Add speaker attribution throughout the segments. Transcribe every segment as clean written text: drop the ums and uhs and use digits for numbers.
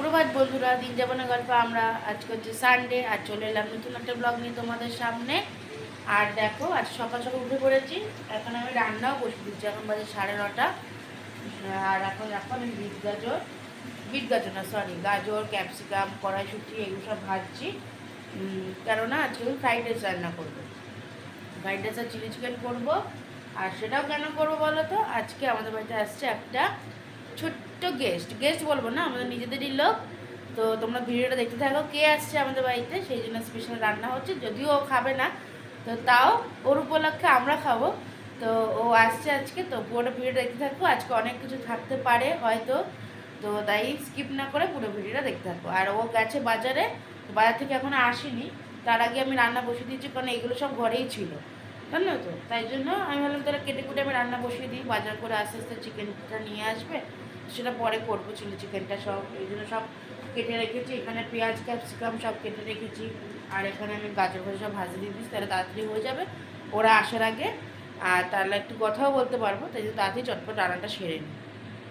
Speaker 1: সুপ্রভাত বন্ধুরা, দিন যাপনের গল্প। আমরা আজকে হচ্ছে সানডে, আর চলে এলাম নতুন একটা ব্লগ নিয়ে তোমাদের সামনে। আর দেখো, আজ সকাল সকাল উঠে পড়েছি। এখন আমি রান্নাও বসে দিচ্ছি। এখন বাজে 9:30। আর এখন আমি বিট গাজর না, সরি, গাজর, ক্যাপসিকাম, কড়াইশুঁটি এগুলো সব ভাজছি। কেননা আজকে আমি ফ্রাইড রাইস রান্না করবো। ফ্রাইড রাইস আর চিলি চিকেন করবো। আর সেটাও কেন করবো বলো তো, আজকে আমাদের বাড়িতে আসছে একটা ছোট্ট গেস্ট বলবো না, আমাদের নিজেদেরই লোক। তো তোমরা ভিডিওটা দেখতে থাকো, কে আসছে আমাদের বাড়িতে, সেই জন্য স্পেশাল রান্না হচ্ছে। যদিও ও খাবে না, তো তাও ওর উপলক্ষে আমরা খাবো। তো ও আসছে আজকে, তো পুরোটা ভিডিওটা দেখতে থাকো। আজকে অনেক কিছু থাকতে পারে হয়তো, তো তাই স্কিপ না করে পুরো ভিডিওটা দেখতে থাকো। আর ও গেছে বাজারে, বাজার থেকে এখনো আসেনি। তার আগে আমি রান্না বসিয়ে দিয়েছি, কারণ এগুলো সব ঘরেই ছিল, জানো তো। তাই জন্য আমি ভাবলাম তারা কেটে কুটে আমি রান্না বসিয়ে দিই। বাজার করে আস্তে আস্তে চিকেনটা নিয়ে আসবে, সেটা পরে করবো। চিলি চিকেনটা সব এই জন্য সব কেটে রেখেছি। এখানে পেঁয়াজ ক্যাপসিকাম সব কেটে রেখেছি। আর এখানে আমি গাজর ভাজা সব ভাজা দিয়ে দিচ্ছি, তাহলে তাড়াতাড়ি হয়ে যাবে ওরা আসার আগে। আর তাহলে একটু কথাও বলতে পারবো, তাই জন্য তাড়াতাড়ি চটপট রান্নাটা সেরে নিই।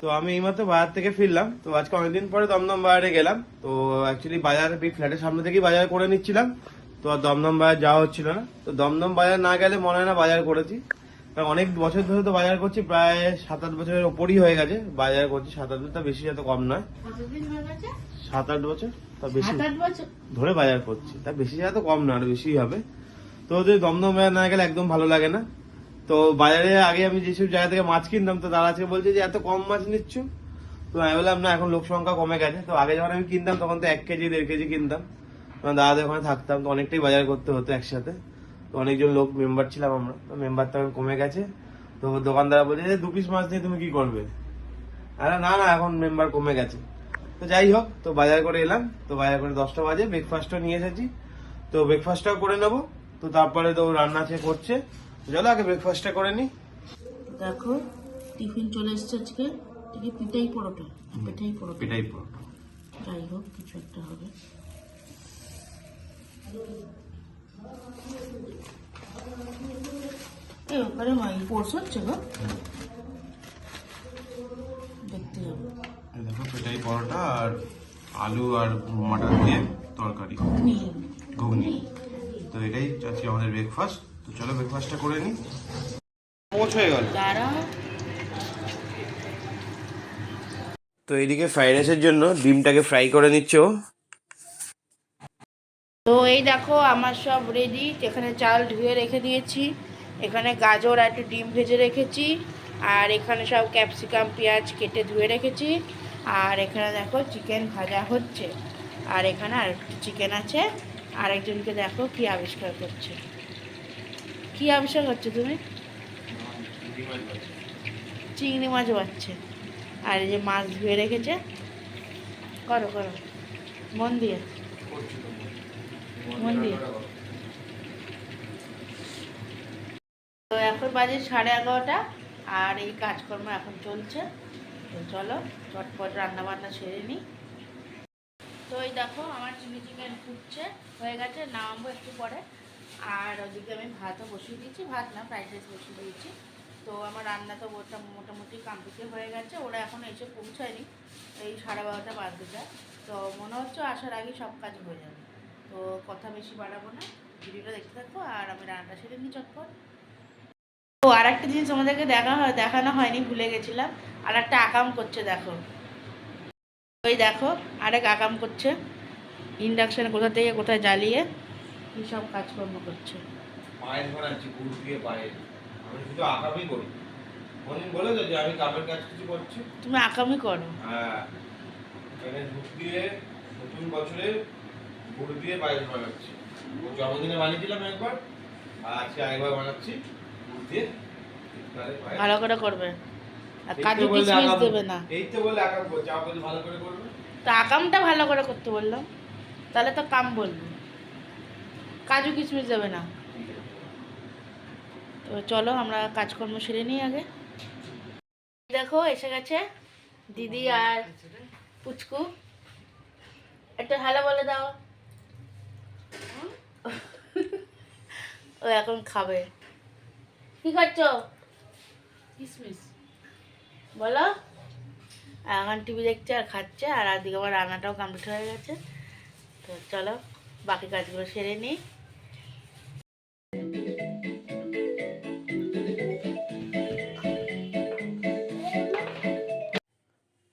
Speaker 2: তো আমি এইমাত্র বাজার থেকে ফিরলাম। তো আজকে অনেকদিন পরে দমদম বাজারে গেলাম। তো অ্যাকচুয়ালি বাজার ফ্ল্যাটের সামনে থেকেই বাজার করে নিচ্ছিলাম। তো আর দমদম বাজার যাওয়া হচ্ছিল না। তো দমদম বাজার না গেলে মনে হয় না বাজার করেছি। কারণ অনেক বছর ধরে তো বাজার করছি, প্রায় 7-8 বছরের ওপরই হয়ে গেছে বাজার করছি। 7-8 বছর, তা বেশি, এত কম নয়।
Speaker 1: কতদিন হয়ে গেছে?
Speaker 2: 7-8 বছর, তা বেশি
Speaker 1: 7-8 বছর
Speaker 2: ধরে বাজার করছি। তা বেশি জায়গা তো কম না, আরো বেশি হবে। তো যদি দমদম বাজার না গেলে একদম ভালো লাগে না। তো বাজারে আগে আমি যেসব জায়গা থেকে মাছ কিনতাম, তো তারা আজকে বলছে যে এত কম মাছ নিচ্ছ। তো আমি বললাম না, এখন লোক সংখ্যা কমে গেছে। তো আগে যখন আমি কিনতাম তখন তো 1 কেজি 1.5 কেজি কিনতাম। দাদাদের ওখানে থাকতাম, তো অনেকটাই বাজার করতে হতো একসাথে। তো অনেকজন লোক মেম্বার ছিলাম আমরা, তো মেম্বার তো এখন কমে গেছে। তো দোকানদার বলছে যে 2 পিস মাছ নিয়ে তুমি কি করবে। আরে না না, এখন মেম্বার কমে গেছে। তো যাই হোক, তো বাজার করে এলাম। তো বাজার করে 10টা বাজে, ব্রেকফাস্টও নিয়ে এসেছি। তো ব্রেকফাস্টটাও করে নেবো। তো তারপরে তো রান্না সে করছে। চলো আগে ব্রেকফাস্টটা করে নি।
Speaker 1: দেখো, টিফিন চলে এসছে আজকে। থেকে পিঠাই পরোটা,
Speaker 2: এটাই পরোটা।
Speaker 1: যাই হোক, কিছু একটা হবে। এই ওখানে কোর্স হচ্ছে গো, দেখতে যাবো।
Speaker 2: দেখো, পেটাই পরোটা আর আলু আর মটর দিয়ে তরকারি, ঘুগনি। তো এটাই আজকে আমাদের ব্রেকফাস্ট। তো চলো ব্রেকফাস্টটা করে নিই। পৌঁছ হয়ে গেল। তো এইদিকে ফ্রাইড রাইসের জন্য ডিমটাকে ফ্রাই করে নিচ্ছ।
Speaker 1: তো এই দেখো, আমার সব রেডি। এখানে চাল ধুয়ে রেখে দিয়েছি, এখানে গাজর আর একটু ডিম ভেজে রেখেছি, আর এখানে সব ক্যাপসিকাম পেঁয়াজ কেটে ধুয়ে রেখেছি। আর এখানে দেখো চিকেন ভাজা হচ্ছে, আর এখানে আর একটু চিকেন আছে। আর একজনকে দেখো কি আবিষ্কার করছে। কি আবিষ্কার করছো তুমি? চিংড়ি মাছ বাচ্ছে। আর এই যে মাছ ধুয়ে রেখেছে। করো করো, মন দিয়ে মন দিয়ে। তো এখন বাজে 11:30, আর এই কাজকর্ম এখন চলছে। তো চলো চটপট রান্না বান্না সেরে নিই। তো এই দেখো, আমার চিলি চিকেন ফুটছে, হয়ে গেছে, নামাবো একটু পরে। আর ওদিকে আমি ভাতও বসিয়ে দিয়েছি, ভাত না, ফ্রাইড রাইস বসিয়ে দিয়েছি। তো আমার রান্না তো মোটামুটি কমপ্লিট হয়ে গেছে। ওরা এখনও এসে পৌঁছায়নি, এই 12:30 বাজতে যায়। তো মনে হচ্ছে আসার আগে সব কাজ হয়ে যাবে। তো কথা বেশি বাড়াবো না, ভিডিওটা দেখতে থাকো, আর আমি রান্নাটা সেরে নিই চটপট। তো আর একটা জিনিস তোমাদেরকে দেখানো হয়নি, ভুলে গেছিলাম। আর একটা আকাম করছে, দেখো। ওই দেখো, আরেক আকাম করছে। ইন্ডাকশানে কোথা থেকে কোথায় জ্বালিয়ে কি সব কাজকর্ম করছে।
Speaker 2: পায়েস বানাচ্ছি, গুড় দিয়ে পায়েস। আমি শুধু আঁকামি করি। মনিন বলে তো যে আমি কামের কাজ কিছু করছি।
Speaker 1: তুমি আকামই করো?
Speaker 2: হ্যাঁ, এখানে দুধ দিয়ে নতুন বছরে গুড় দিয়ে পায়েস বানাচ্ছি। ও জন্মদিনে বানিয়েছিলাম একবার, আর আজকে আরেকবার বানাচ্ছি গুড় দিয়ে।
Speaker 1: ভালো করে করবে, আর কাজু কিশমিশ দেবে না।
Speaker 2: এই তো বলে আকাম করছি, আপনি ভালো করে করবে।
Speaker 1: তো আকামটা ভালো করে করতে বললাম, তাহলে তো কাম বলবো, কাজু কিশমিশ দেবে না। তো চলো আমরা কাজকর্ম সেরে নিই আগে। দেখো এসে গেছে দিদি আর পুচকু, একটা হ্যালো বলে দাও। ও এখন খাবে। কি খাচ্ছ? কিশমিশ বলো। এখন টিভি দেখছে আর খাচ্ছে, আর একদিকে আমার রান্নাটাও কমপ্লিট হয়ে গেছে। তো চলো বাকি কাজগুলো সেরে নিই।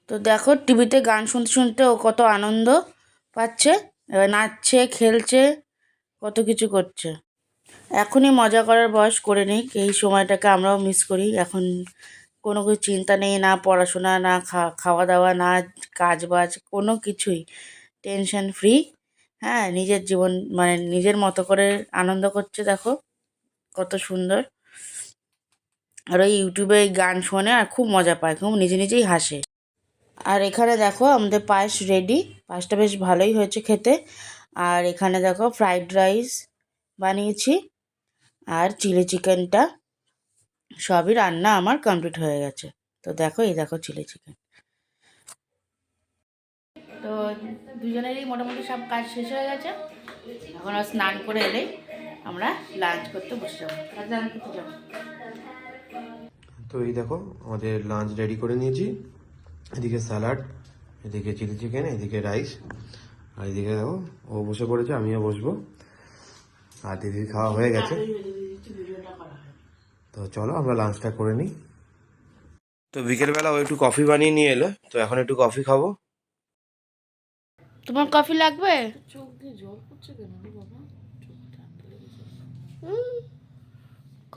Speaker 1: তো দেখো টিভিতে গান শুনতে শুনতে ও কত আনন্দ পাচ্ছে, এবার নাচছে, খেলছে, কত কিছু করছে। এখনই মজা করার বয়স, করে নিই, এই সময়টাকে আমরাও মিস করি। এখন কোনো কিছু চিন্তা নেই, না পড়াশোনা, না খাওয়া দাওয়া, না কাজ বাজ, কোনো কিছুই টেনশন ফ্রি। হ্যাঁ, নিজের জীবন মানে নিজের মতো করে আনন্দ করছে, দেখো কত সুন্দর। আর ওই ইউটিউবে গান শোনে আর খুব মজা পায়, খুব নিজে নিজেই হাসে। আর এখানে দেখো আমাদের পায়েস রেডি, পায়েসটা বেশ ভালোই হয়েছে খেতে। আর এখানে দেখো ফ্রাইড রাইস বানিয়েছি, আর চিলি চিকেনটা সবই রান্না আমার কমপ্লিট হয়ে গেছে। তো দেখো, এই দেখো চিলি চিকেন। তো দুজনেরই মোটামুটি সব কাজ শেষ হয়ে গেছে। এখন আর স্নান করে এলেই আমরা লাঞ্চ করতে বসে যাবো। লাঞ্চ করতে যাবো।
Speaker 2: তো এই দেখো আমাদের লাঞ্চ রেডি করে নিয়েছি। এদিকে স্যালাড, এদিকে চিলি চিকেন, এদিকে রাইস, আর এদিকে দেখো ও বসে পড়েছে, আমিও বসবো। আর দিদির খাওয়া হয়ে গেছে। তো চলো আমরা লাঞ্চটা করে নিই। তো বিকেলবেলা ও একটু কফি বানিয়ে নিয়ে এলো, তো এখন একটু কফি খাবো।
Speaker 1: তোমার কফি লাগবে? চোখ দিয়ে জল পড়ছে কেন রে বাবা?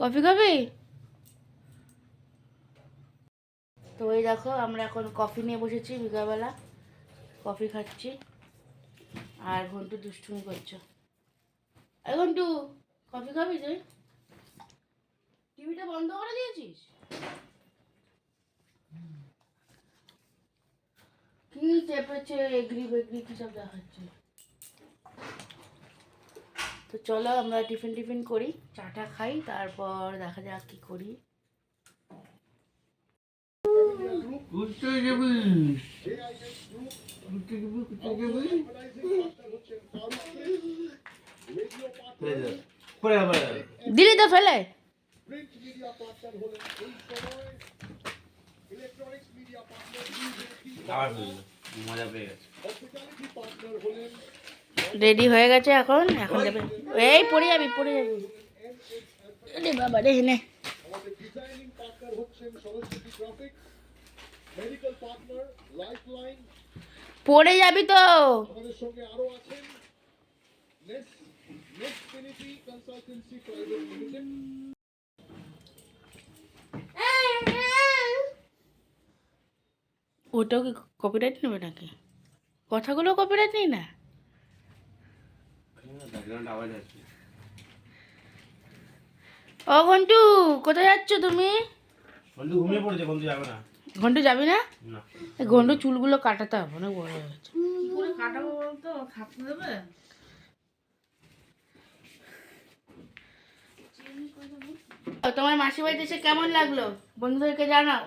Speaker 1: কফি খাবি? তো ওই দেখো আমরা এখন কফি নিয়ে বসেছি, বিকালবেলা কফি খাচ্ছি। আর ঘন্টু দুষ্টুমি করছো। এই ঘন্টু, কফি খাবি তুই? টিভিটা বন্ধ করে দিয়েছিস? কি চেপেছে, এগ্রি বেগ্রি কি সব দেখাচ্ছে। তো চলো আমরা টিফিন করি, চাটা খাই, তারপর দেখা যাক কি করি। দিলি তো ফেলে। রেডি হয়ে গেছে, এখন যাবে। এই পড়ে যাবি। বাবা রে, নে পড়ে যাবি তো। ওটাও কি কপিরাইট নেবে নাকি? কথাগুলো কপিরাইট নেই না? ও ঘন্টু, কোথায় যাচ্ছ তুমি?
Speaker 2: ঘন্টু ঘুমিয়ে পড়েছে, ঘন্টু যাবে না।
Speaker 1: ঘন্টু যাবি না? ঘন্টু চুলগুলো কাটাতে হবে, অনেক বড় হয়ে গেছে।
Speaker 3: কি করে কাটাবো বলতো? থাকতে দেবে?
Speaker 1: তোমার মাসি বাড়িতে এসে কেমন লাগলো বন্ধুদেরকে জানাও,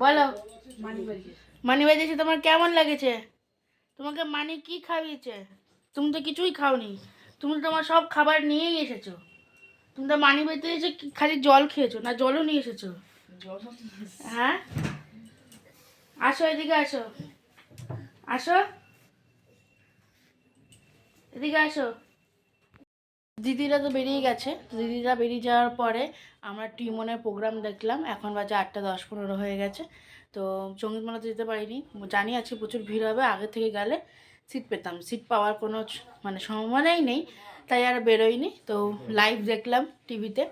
Speaker 1: বলো। মানি বাড়িতে এসে তোমার কেমন লেগেছে? তোমাকে মানি কি খাইয়েছে? তুমি তো কিছুই খাওনি, তুমি তো তোমার সব খাবার নিয়েই এসেছো। তুমি তো মানি বাড়িতে এসে খালি জল খেয়েছো, না জলও নিয়ে এসেছো? হ্যাঁ, আসো এদিকে, আসো এদিকে আসো। দিদিরা তো বেরিয়ে গেছে। দিদিরা বেরিয়ে যাওয়ার পরে আমরা টিমনের প্রোগ্রাম দেখলাম। এখন বাজে 8:10-15 হয়ে গেছে। তো সঙ্গীতমালাতে যেতে পারিনি, জানি আজকে প্রচুর ভিড় হবে। আগে থেকে গেলে সিট পেতাম, সিট পাওয়ার কোনো মানে সম্ভাবনাই নেই, তাই আর বেরোয়নি। তো লাইভ দেখলাম টিভিতে।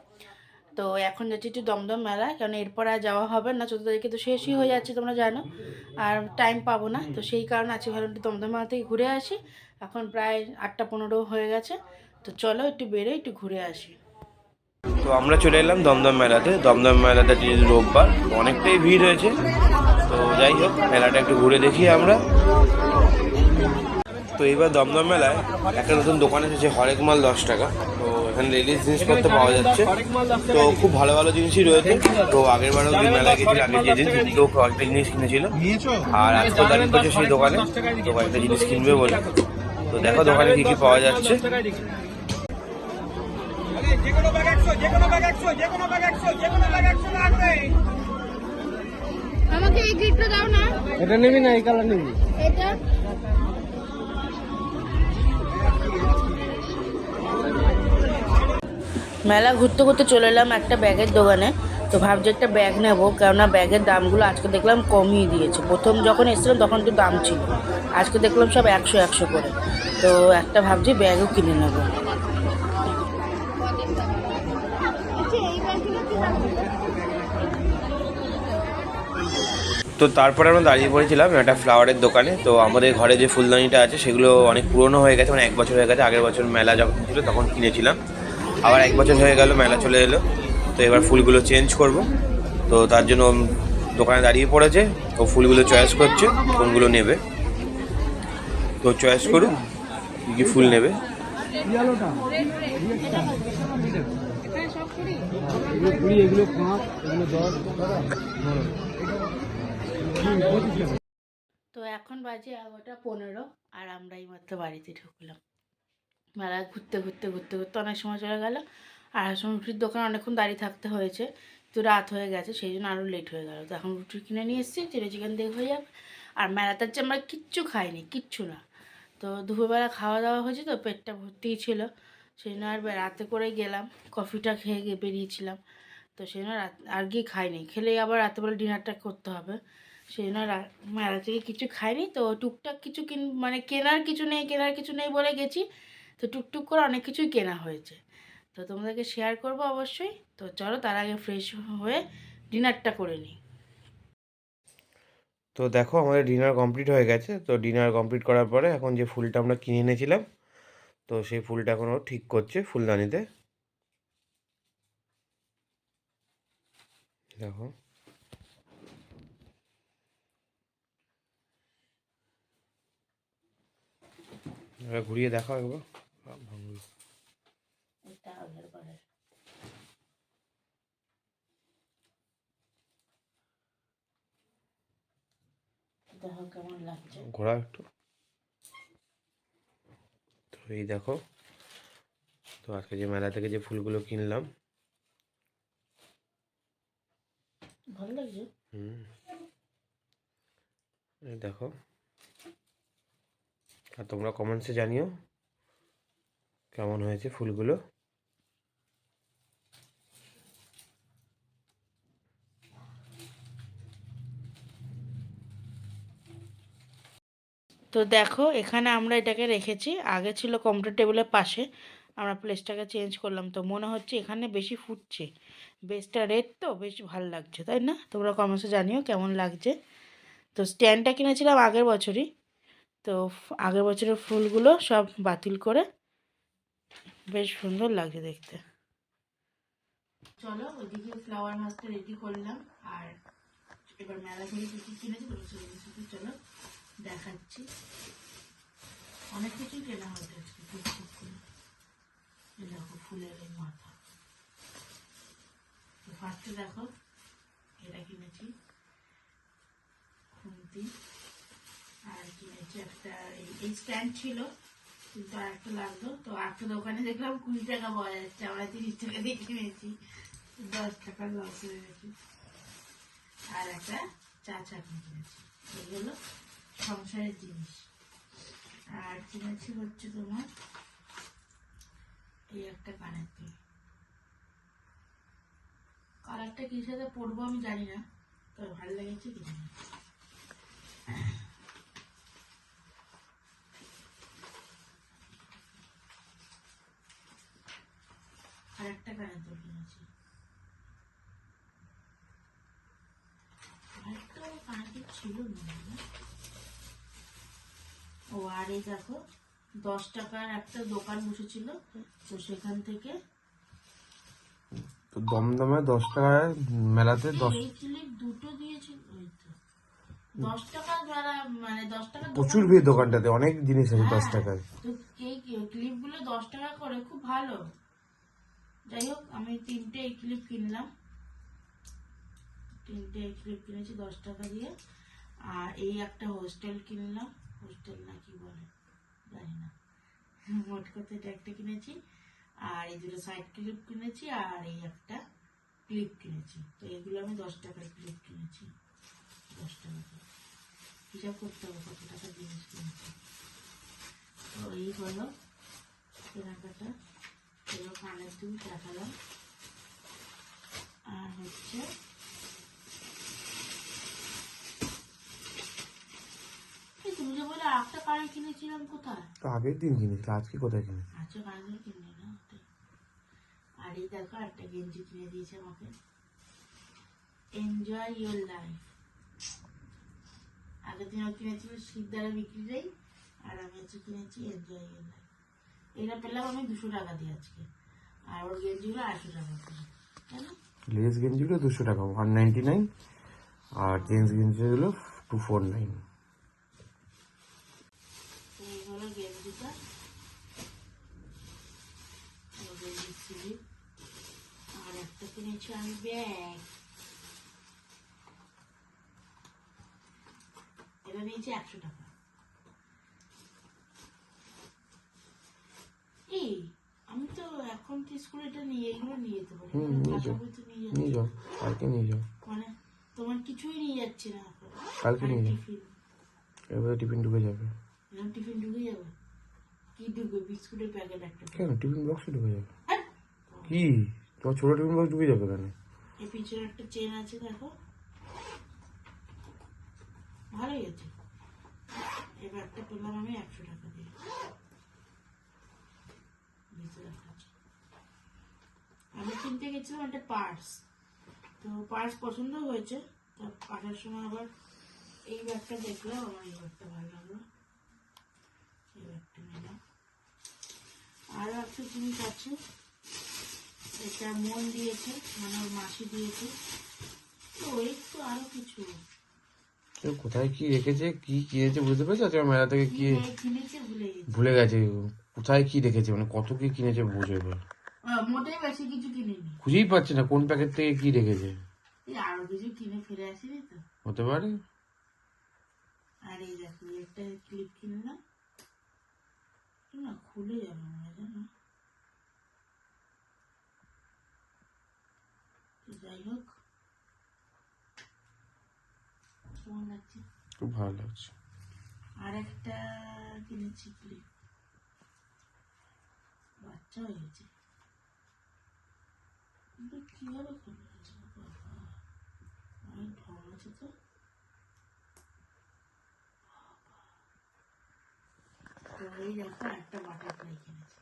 Speaker 1: তো এখন যাচ্ছি একটু দমদম মেলা, কারণ এরপর আর যাওয়া হবে না, 14 তারিখে তো শেষই হয়ে যাচ্ছে তোমরা জানো, আর টাইম পাবো না। তো সেই কারণে আজকে ভালো একটু দমদম মেলা থেকে ঘুরে আসি। এখন প্রায় 8:15 হয়ে গেছে। তো চলো একটু বেরোই, একটু ঘুরে আসি।
Speaker 2: তো আমরা চলে এলাম দমদম মেলাতে। দমদম মেলাতে যেহেতু রোববার, অনেকটাই ভিড় হয়েছে। তো যাই হোক, মেলাটা একটু ঘুরে দেখি আমরা। তো এইবার দমদম মেলায় একটা নতুন দোকান এসেছে, হরেক মাল 10 টাকা। তো এখানে লেডিস জিনিসপত্র পাওয়া যাচ্ছে, তো খুব ভালো ভালো জিনিসই রয়েছে। তো আগের বারেও যে মেলায় গেছিল, আগের যেদিন তো কয়েকটা জিনিস কিনেছিল, আর আজকে দাঁড়িয়ে করছে সেই দোকানে, তো কয়েকটা জিনিস কিনবে বলে। তো দেখো দোকানে কি কি পাওয়া যাচ্ছে।
Speaker 1: আমাকে এই গ্রিডটা দাও না।
Speaker 2: এটা নিবি না এই কালার নিবি?
Speaker 1: এটা মেলা ঘুরতে ঘুরতে চলে এলাম একটা ব্যাগের দোকানে। তো ভাবছি একটা ব্যাগ নেবো, কেননা ব্যাগের দামগুলো আজকে দেখলাম কমিয়ে দিয়েছে। প্রথম যখন এসেছিলাম তখন একটু দাম ছিল, আজকে দেখলাম সব 100 করে। তো একটা ভাবছি ব্যাগও কিনে নেবো।
Speaker 2: তো তারপরে আমরা দাঁড়িয়ে পড়েছিলাম একটা ফ্লাওয়ারের দোকানে। তো আমাদের ঘরে যে ফুলদানিটা আছে সেগুলো অনেক পুরনো হয়ে গেছে, মানে 1 বছর হয়ে গেছে। আগের বছর মেলা যখন ছিল তখন কিনেছিলাম, আবার 1 বছর হয়ে গেল মেলা চলে এলো। তো এবার ফুলগুলো চেঞ্জ করব, তো তার জন্য দোকানে দাঁড়িয়ে পড়েছে। ও ফুলগুলো চয়েস করছে কোনগুলো নেবে, তো চয়েস করুক কী কী ফুল নেবে।
Speaker 1: তো এখন বাজে 11:15 আর আমরা এই মাত্র বাড়িতে ঢুকলাম। মেলা ঘুরতে ঘুরতে ঘুরতে ঘুরতে অনেক সময় চলে গেল। আর সময় রুটির দোকানে অনেকক্ষণ দাঁড়িয়ে থাকতে হয়েছে, তো রাত হয়ে গেছে, সেই জন্য আরও লেট হয়ে গেল। তো এখন রুটি কিনে নিয়ে এসেছি, চিলি চিকেন দিয়ে হয়ে যাবে। আর মেলাতে হচ্ছে আমরা কিচ্ছু খাইনি, কিচ্ছু না। তো দুপুরবেলা খাওয়া দাওয়া হয়েছে, তো পেটটা ভর্তিই ছিল, সেই জন্য আর রাতে করে গেলাম, কফিটা খেয়ে গিয়ে বেরিয়েছিলাম। তো সেই জন্য আর গিয়ে খাইনি, খেলেই আবার রাতেবেলা ডিনারটা করতে হবে, সেই জন্য মেলা থেকে কিছু খাইনি। তো টুকটাক কিছু মানে কেনার কিছু নেই বলে গেছি। তো টুকটুক করে অনেক কিছুই কেনা হয়েছে, তো তোমাদেরকে শেয়ার করব অবশ্যই। তো চলো তার আগে ফ্রেশ হয়ে ডিনারটা করে নিই।
Speaker 2: তো দেখো আমাদের ডিনার কমপ্লিট হয়ে গেছে। তো ডিনার কমপ্লিট করার পরে এখন যে ফুলটা আমরা কিনে এনেছিলাম, তো সেই ফুলটা এখনও ঠিক করছে ফুলদানিতে। দেখো এবার ঘুরিয়ে দেখাও একবার। ভাঙলো।
Speaker 1: এটা আগের বারের। দেখো কেমন লাগছে।
Speaker 2: ঘোরা একটু। তো এই দেখো, তো আজকে যে মেলা থেকে যে ফুলগুলো কিনলাম,
Speaker 1: ভালো লাগছে।
Speaker 2: এই দেখো। আর তোমরা কমেন্টসে জানিও কেমন হয়েছে ফুলগুলো।
Speaker 1: তো দেখো এখানে আমরা এটাকে রেখেছি, আগে ছিল কম্পিউটার টেবিলের পাশে, আমরা প্লেসটাকে চেঞ্জ করলাম। তো মনে হচ্ছে এখানে বেশি ফুটছে, বেশটা রেড, তো বেশ ভালো লাগছে, তাই না? তোমরা কমেন্টসে জানিও কেমন লাগছে। তো স্ট্যান্ডটা কিনেছিলাম আগের বছরই। তো আগের বছরের ফুলগুলো সব বাতিল করে বেশ সুন্দর লাগছে দেখতে। চলো ওইদিকে ফ্লাওয়ার ভাসটা রেডি করলাম, আর এবার মেলা থেকে কী কী কিনেছি তোমার সাথে চলো দেখাচ্ছি। অনেক কিছুই কেনা হয়েছে আজকে, টুকটুক করে। এই দেখো ফুলের এই মাথা। তো ফার্স্টে দেখো এটা কিনেছি খুন্তি, আর কিনেছি একটা এই স্ট্যান্ড ছিল, কিন্তু আর একটা লাগলো। তো একটা দোকানে দেখলাম 20 টাকা পাওয়া যাচ্ছে, আমরা 30 টাকা দিয়ে কিনেছি, 10 টাকার লস হয়ে গেছে। আর একটা চা চাটনি কিনেছি, এগুলো সংসারের জিনিস। আর কিনেছি হচ্ছে তোমার এই একটা কানের দুল। কালারটা কি সাথে পরবো আমি জানি না, তবে ভালো লেগেছে কিনে। আর একটা কানের দুল কিনেছি। আরেকটা কানের দুল ছিল মনে হয়। ও আর এই দেখো 10 টাকার একটা দোকান বসেছিল, তো সেখান থেকে
Speaker 2: তো দমদমে 10 টাকায় মেলাতে 10
Speaker 1: এই ক্লিপ দুটো দিয়েছিল। ওই তো 10 টাকা যারা মানে 10 টাকা
Speaker 2: প্রচুর ভিড় দোকানটাতে, অনেক জিনিস আছে 10 টাকায়।
Speaker 1: তো এই ক্লিপগুলো 10 টাকা করে, খুব ভালো। যাই হোক আমি 3টে এই ক্লিপ কিনলাম, 3টে এই ক্লিপ কিনেছি 10 টাকা দিয়ে। আর এই একটা হোস্টেল কিনলাম, হোস্টেল না কি বলে জানি না, মোট কথা এটা একটা কিনেছি। আর এই দুটো সাইড ক্লিপ কিনেছি, আর এই একটা ক্লিপ কিনেছি। তো এগুলো আমি 10 টাকার ক্লিপ কিনেছি। 10 টাকা করে। হিসাব করতে হবে কত টাকা জিনিস কিনছে। তো এই হলো কেনাকাটা। এবার কানের দুল দেখালাম। আর হচ্ছে এই তুমি যে বলে একটা কানের কিনেছিলাম কোথায়?
Speaker 2: তো আগের দিন কিনেছিল, আজকে কোথায় কিনে?
Speaker 1: আচ্ছা কানের কিনে না ওটাই। আর এই দেখো একটা গেঞ্জি কিনে দিয়েছে আমাকে, এনজয় ইউর লাইফ। আগের দিন কিনেছিল শিকদারা বিক্রি নেই, আর আমি হচ্ছে কিনেছি এনজয় ইউর লাইফ। এটা পেলাম আমি 200 টাকা দিয়ে আজকে, আর ওর গেঞ্জিগুলো 800 টাকা করে, তাই না?
Speaker 2: লেস গেঞ্জিগুলো 200 টাকা 199, আর জেন্টস গেঞ্জিগুলো 249।
Speaker 1: এই হলো গেঞ্জিটা, গেঞ্জির স্লিপ। আর একটা কিনেছি আমি ব্যাগ, এটা নিয়েছি 100 টাকা। এই আমি তো এখন কি স্কুলে এটা নিয়ে এগুলো নিয়ে যেতে পারি,
Speaker 2: নিয়ে যাও,
Speaker 1: খাতা বই তো নিয়ে
Speaker 2: নিয়ে
Speaker 1: যাচ্ছি।
Speaker 2: যাও, কালকে নিয়ে যাও।
Speaker 1: মানে তোমার কিছুই নিয়ে যাচ্ছি না এখন।
Speaker 2: কালকে নিয়ে যাও,
Speaker 1: টিফিন,
Speaker 2: এবারে টিফিন ঢুকে যাবে।
Speaker 1: এখন টিফিন ঢুকে যাবে? কি ঢুকবে? বিস্কুটের প্যাকেট একটা।
Speaker 2: কেন টিফিন বক্সে ঢুকে যাবে?
Speaker 1: হ্যাঁ।
Speaker 2: কি তোমার ছোট টিফিন বক্স ঢুকে যাবে কেন?
Speaker 1: এই পিছনে একটা চেন আছে দেখো, ভালোই আছে। এই ব্যাগটা পেলাম আমি 100 টাকা দিয়ে। ভিতরে একটা আছে। আমি কিনতে গেছিলাম একটা পার্স, তো পার্স পছন্দ হয়েছে, তো আসার সময় আবার এই ব্যাগটা দেখলাম, আমার এই ব্যাগটা ভালো লাগলো, এই ব্যাগটা নিলাম। আরও একটা জিনিস আছে, এটা মন দিয়েছে, মানে ওর মাসি দিয়েছে। তো ওই তো আরো কিছু
Speaker 2: কেউ কোথায় কি রেখেছে, কি কিনেছে বুঝতে পেরেছো? আজকে মেলা থেকে কি
Speaker 1: কিনেছে ভুলে গেছি।
Speaker 2: ভুলে গেছে, কোথায় কি রেখেছে, মানে কত কি কিনেছে বুঝে এবার
Speaker 1: মোটেই বেশি কিছু কিনিনি,
Speaker 2: খুঁজেই পাচ্ছে না কোন প্যাকেট থেকে কি রেখেছে।
Speaker 1: এই আরো কিছু কিনে ফিরে আসিনি তো।
Speaker 2: হতে পারে।
Speaker 1: আর এই দেখো একটা ক্লিপ কিনলাম, না খুলে যাবে মনে হয়, জানো। তো যাই হোক, কেমন লাগছে?
Speaker 2: খুব ভালো লাগছে।
Speaker 1: আর একটা কিনেছি ক্লিপ, বাচ্চা হয়ে গেছে, কিন্তু কিভাবে খুলে গেছে, অনেক ঢং আছে তো। তো এই দেখো একটা বাটারফ্লাই কিনেছি,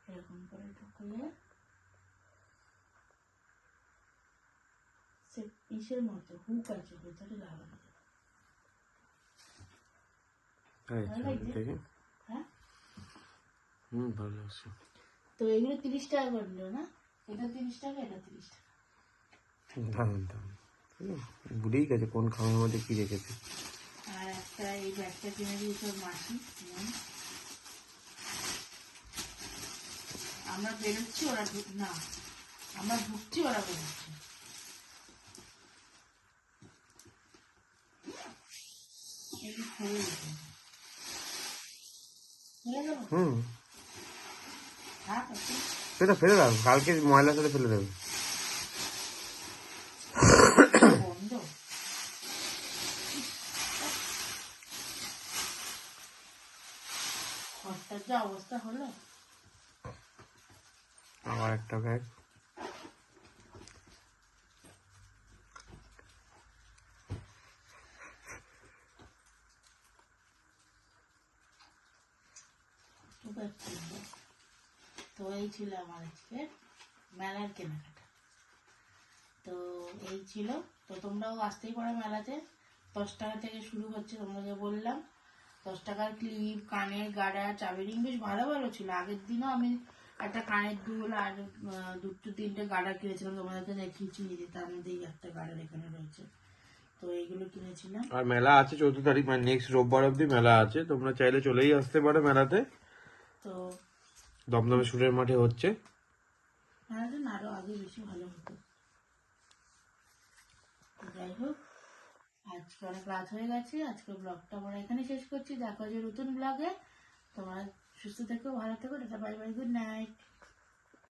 Speaker 1: এরকম করে ঢুকিয়ে সে ইসের মতো হুক আছে ভেতরে লাগানো যাবে। ভালো লাগছে?
Speaker 2: দেখি।
Speaker 1: হ্যাঁ,
Speaker 2: ভালো লাগছে।
Speaker 1: তো এগুলো 30 টাকা করে নিল না, এটা 30 টাকা, এটা 30 টাকা।
Speaker 2: দাম দাম ভুলেই গেছে কোন খামের মধ্যে কি রেখেছে।
Speaker 1: আর একটা এই ব্যাগটা কিনে দিয়েছে ওর মাসি। আমরা বেরোচ্ছি, ওরা না, আমরা ঢুকছি, ওরা বেরোচ্ছে। এগুলো খুলে দিতে হবে। খুলে দেবো? থাক একটু।
Speaker 2: সেটা ফেলে দাও, কালকে ময়লার সাথে ফেলে দেবে।
Speaker 1: বন্ধ। ঘরটার যা অবস্থা হলো।
Speaker 2: আবার একটা ব্যাগ।
Speaker 1: তো এই ছিল আমার আজকে মেলার কেনাকাটা। তো এই ছিল, তো তোমরাও আসতেই পারো মেলাতে। 10 টাকা থেকে শুরু হচ্ছে, তোমাকে বললাম। 10 টাকার ক্লিপ, কানের গাড়া, চাবি রিং বেশ ভালো ভালো ছিল। আগের দিনও আমি একটা কানের দুল আর 2-3টে গাড়া কিনেছিলাম, তোমাদেরকে দেখিয়েছি নিজে, তার মধ্যে এই একটা গাড়ার এখানে রয়েছে। তো এইগুলো কিনেছিলাম।
Speaker 2: আর মেলা আছে 14 তারিখ, মানে নেক্সট রোববার অব্দি মেলা আছে, তোমরা চাইলে চলেই আসতে পারো মেলাতে।
Speaker 1: তো
Speaker 2: দমদমে সুরের মাঠে হচ্ছে।
Speaker 1: মেলাটা না আরো আগে বেশি ভালো হতো। তো যাই হোক, আজকে অনেক রাত হয়ে গেছে, আজকে ব্লগটা আমরা এখানে শেষ করছি। দেখা হচ্ছে নতুন ব্লগে। তোমরা সুস্থ থেকো, ভালো থেকো, tata, bye bye, good night.